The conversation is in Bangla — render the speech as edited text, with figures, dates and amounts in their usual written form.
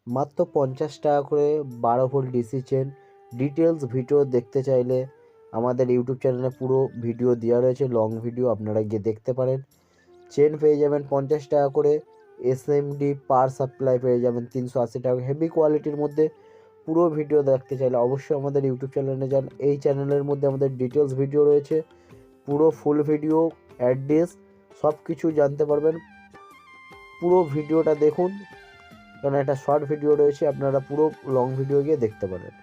মাত্র 50 টাকা করে 12 volt DC chain. Details video দেখতে চাইলে আমাদের ইউটিউব চ্যানেলে পুরো ভিডিও দেওয়া রয়েছে, লং ভিডিও, আপনারা গিয়ে দেখতে পারেন। চেন পেয়ে যাবেন 50 টাকা করে। এসএমডি পাওয়ার সাপ্লাই পেয়ে যাবেন 380 টাকা। হেভি কোয়ালিটির মধ্যে পুরো ভিডিও দেখতে চাইলে অবশ্যই আমাদের ইউটিউব চ্যানেলে যান। এই চ্যানেলের মধ্যে আমাদের ডিটেলস ভিডিও রয়েছে, পুরো ফুল ভিডিও, অ্যাড্রেস সব কিছু জানতে পারবেন। পুরো ভিডিওটা দেখুন, কারণ একটা শর্ট ভিডিও রয়েছে, আপনারা পুরো লং ভিডিও গিয়ে দেখতে পারেন।